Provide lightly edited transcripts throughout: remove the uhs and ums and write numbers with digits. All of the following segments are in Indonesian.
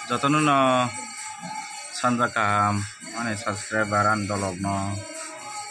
যতন ন সানজা কাহাম মানে সাবস্ক্রাইবার আন দলগ ন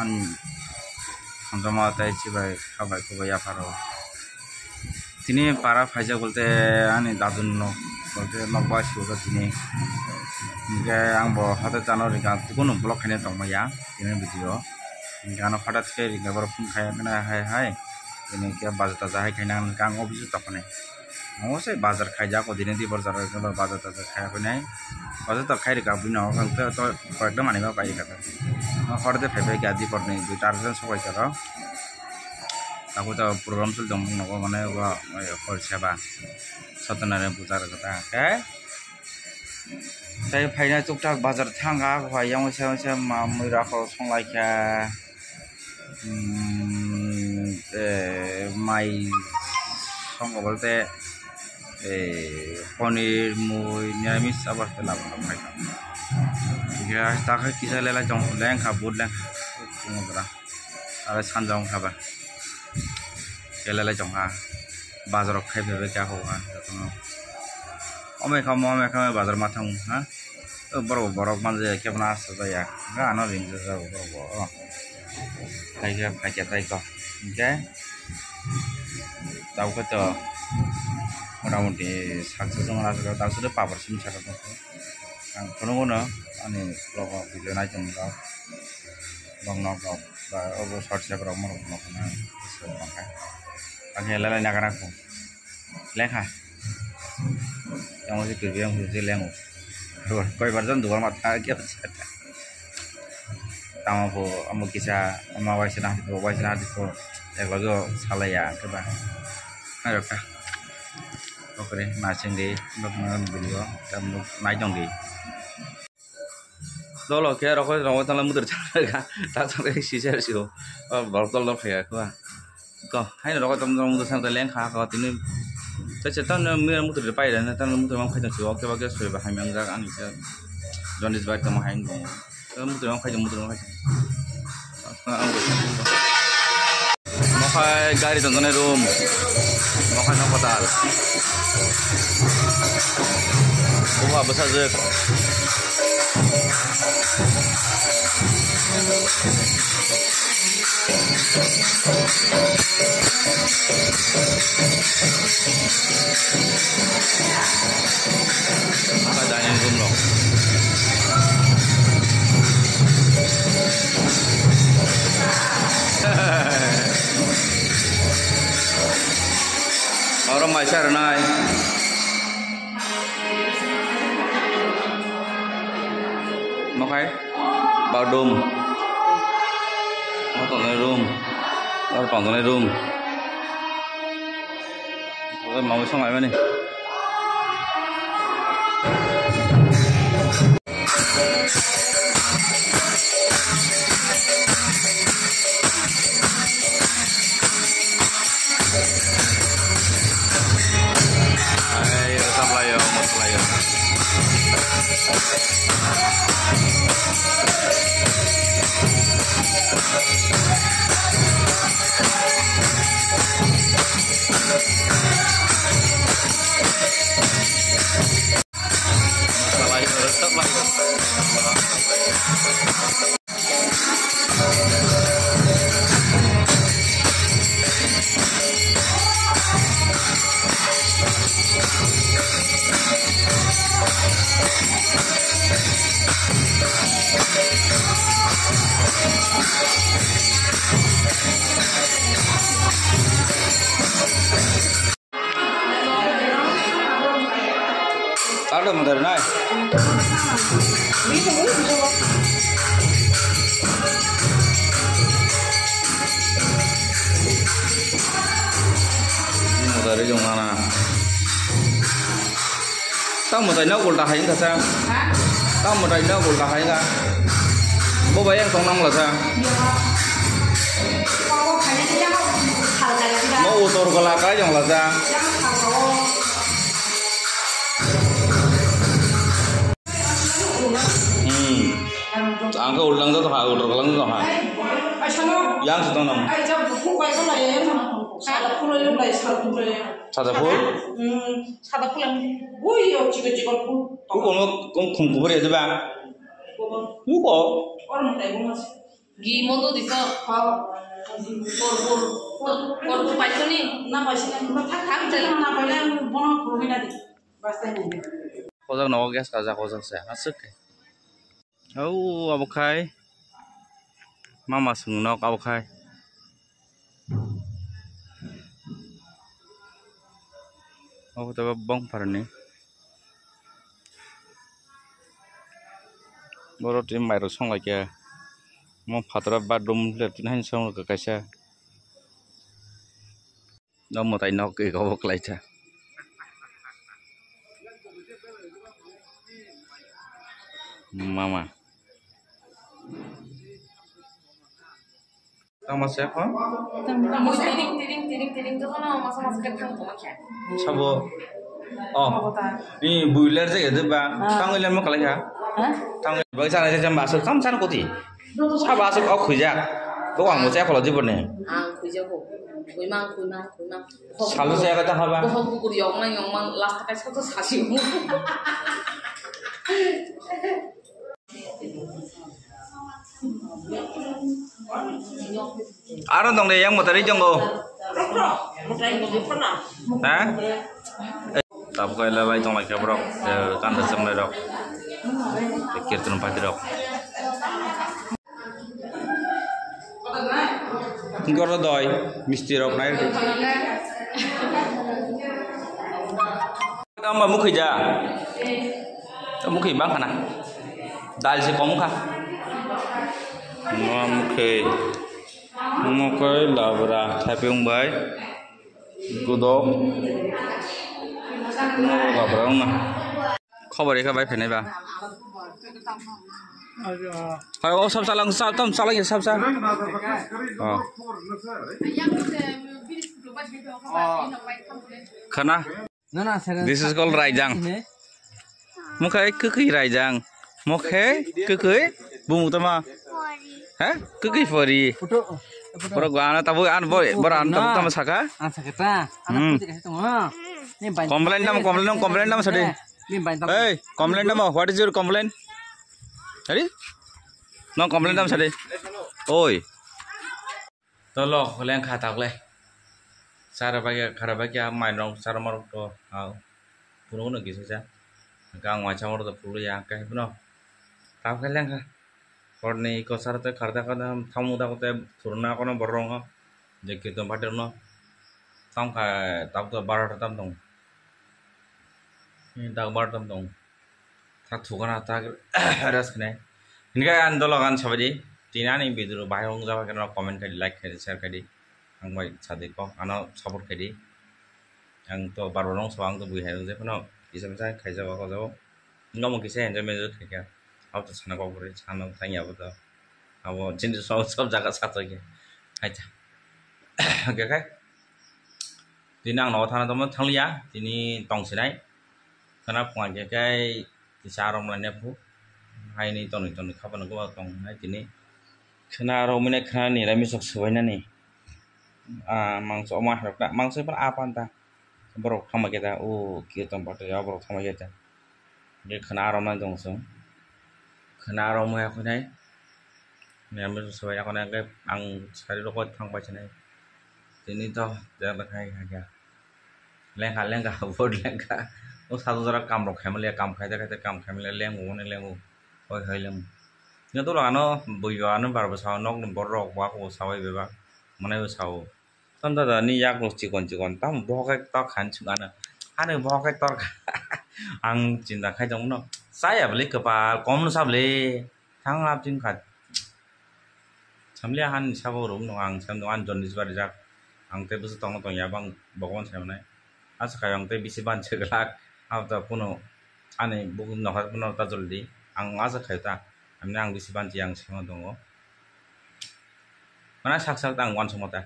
আন জমা তাই চিবাই খাবাই খুবাই আফারো তিনি পারা ফাইজা বলতে আনি দাদুন বলতে নকবাসি বলতে তিনি आंबो हठात जानो रिगा कोनो ब्लग खाने दंमाया दिनै भिडिअ गानो हठात के रिगा बर फुन खाया ना हाय दिनै के बाजार ताजा हाय खायना गां अफिस तपने मसे बाजार खायजा को दिनै दि बाजार के बाजार ताजा खाया फैनाय बाजार त खाय रिगा बिनो गंते तो एकदम मानिबा पाइ का हठात फाइबाय गादि परने दुइ टारजन सबाय कर ताको त प्रोग्राम चल दं नगो माने हरसेबा सत्यनारायण पूजा कथा के ताई फाइना टुकटाक बाजार थांगा हवायाव मोनसे मैराखौ संलायखा माइ संगो बोलते पनीर मुई निरामिष आबाद लाबोना फाइना बिगा ताखै किसा लेला जं लेंखा बुट लें बुङोब्रा आरो सानजाव खाबा गेलेला जंहा बाजाराव खायफैबाय गाहौहा ओमे खाम बाजार माथां हा बरफ मानजे केबना आसा जाया गानो रिंजा जाबो बरफ फाइगा फाइगा ताइको ओके दाउखौ त मटामटी साकसे जों आरो दाउसो पाबरसिम साका दं आं खनोनो आंनि ब्लग भिडिअ नायजों गाव बंग बा अब सर्टसेफोराव मरक नखना गोसो आंनि लालाय नागाराखौ लेखा yang masih kerja yang khusus lengu, kau ibaratnya dua mata aja tamu po, amu kisah, amu wajah nanti po, lagi salah ya, coba, ayo kah, oke, nasi ini, nak video, kamu naik jonggi, dulu kira rokok tanah muter cakap, tak sampai sisa sih, bertol kayak kau, hai rokok tanah muter sampai lengkah, kau ini Saya tan mir muter de pai dan tan muter mam khai jang siwa ke bagai soi ba hai mang jak ani ke jaundice baik sama hai ngong muter mam khai jang mau khai gari tontonnya room mau khai nang hotel buka besar je apa dining room loh orang masyar naik mau kai bao đùm mau tổng room bao tổng room rồi mau xong lại bên này Ada motor naik. Motor itu mana? Tahu motor ini udah hay nggak sih? Tahu motor ini udah hay nggak? Bố bé em không nông là sao? Mau ô tô có là cái dòng là sao? Angka ulang itu tuh udah ulang itu tuh yang setengah. সাদা ফুল হইলো লাই সাদা ফুল সাদা ফুল সাদা ফুল ওই চিকন চিকন ফুল ku ko khum ko re ba ku ko और मताई बोमास ঘি মতো দিছ করবো পাইছো নি না পয়সা না থাক থাক চলে না পাইলে বনা ফুলবি না দি বাস্তাই নাই kozak no gas kaza kozak se asuk au abokai mama sung nok abokai oh taba bong parni boro tim mai ro song like mo phatra badum le tin han song ka kaisa no mo tai nok ke ko bok lai cha mama tama siapa kamu tiring tuh kan masa masa ketang tuh macam sabo oh ini builer sih gitu bang tangilan mau kalah ya tangilan bagi sana saya masuk kamu sana kuti sabo masuk oh kujak tuh orang mau saya kalau jibun nih kujak kok kuimang selalu saya kata apa kok buku yang mang last kayak satu sasimu Aron dong deh yang mau tadi jonggo. Hah? Tapi kalau lebih tong lagi bro, kan dasar nih dok. Pikir tuh numpak dok. Enggak ada doi, mesti dok naik. Kita mau mukhi ja. Mukhi bang kana. Dal sih kamu kah? Mukhi labra tapi umbai gudok labra umah khabar ini kabar apa ba kalau sab salang satam salang ya sab sab kana this is called raijang mukhi kekui raijang mukhi kekui bung utama hah kekui fori Bro gua tabu an boy beran tabu tamu saka saketa complain dam sadi hey complain dam what is your complaint ready no complain dam sadi oi tolo leng khatak le sara bagi mai nong sara marok to au puno no kisa ja gang wa chamor to pulu ya kai puno tau kai leng kha Korni ko sarate kharda kana thamu da kote thurna kono borong je kitom bhater no tam kha tab to bar tam dong ni da bar tam dong tha thugana ta ras kne inga andologan sabadi tinani bidru bayong jaba kana comment kadi like kadi share kadi ang mai sade ko ana support kadi ang to barong sawang to bui hayo je kono isam sa khaija ba ko jabo ngam kise enjoy me jo thika अब तो छाना कोपरे छाना थाई अब जिन सब जगह साथ के आइता ओके ओके दिन आं न'आव थाना दंमोन थांलिया दिनै दंसैनाय खोना फुङा गेगाय दिसा आरम लायनाय फु हायनि तनि खाबानो गोबां दंनाय दिनै खोना रमिनाय खोना निरामिसक सोबायनानै मांस अमा हारका मांसफोर आपान्ता बरफ खामागेदा ओ कीर्तन पाटे बरफ खामागेदा बे खोना आरम दंसो खोना आरम हायाखैनाय निरामिस सोबायनाखौनो आं सारि रखम थांबाय थानाय दिनैथ' जेराखाय हाया लेंखा बहुत लेंखा ओ साधु जरा काम रखायमले काम खायते काम खायमले लेंगु होय लेंगु न तो लानो बुइवानो बारबो साव नक नंबर रक बा को सावै बेबा मने साव समदा दा नि याक चिकन ताम बहकै त खान छुगानो आने बहकै तर आं चिन्ता खाय दं न सायाबले कपा कम साबले थां आपथिं खा सामले हान साबो रम न आं साम आन जन्दिस बारि जाक आं ते बुस तंग तंग याबां भगवान सामनाय आसा खाय आं ते बिसि बानसे गलाक आवता पुनो आने बुक नहर पुनो ता जल्दी आं आसा खायता आमने आं बिसि बानसे आं सिङाव दङ माने साक आं वान समता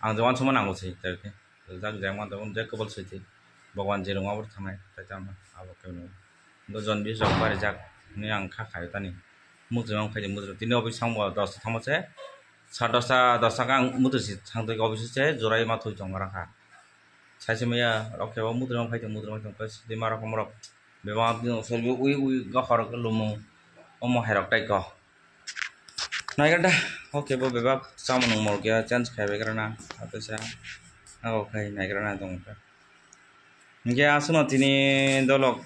आं जवान सम नांगौसै तारके जाग जाय मान दं जे कबल सैथि भगवान जे रङावर थांनाय ताजामा आबकेनो द जन्दिस जक बारि जाक नि आं खा खायता नि मुजो आं खायदे मुजो दिनै अबि सांबो दस थामसे सा 10টা gang mutusi sangtoi office se jorai ma thoi tong rakha saise maya rokheba mudram phaitung pas dima rokom rok beba dino selbi ui ga khor ko lumu omo hairok tai ko naiganda okay bo beba samung mor kya chance khaibe karana atesa ago khai naigrana dong nge asuno tini dolok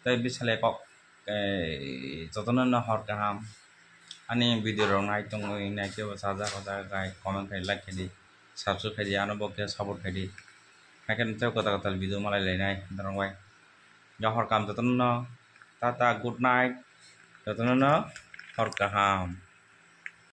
tai bisale kok jotono na hor kaham ani video rong nai tong nai ke saja kota gai comment khai like khai di subscribe khai di ano bo ke support khai di hakan teu kota video malai lenai dorong bai ya hor kam jotono tata good night jotono hor kaham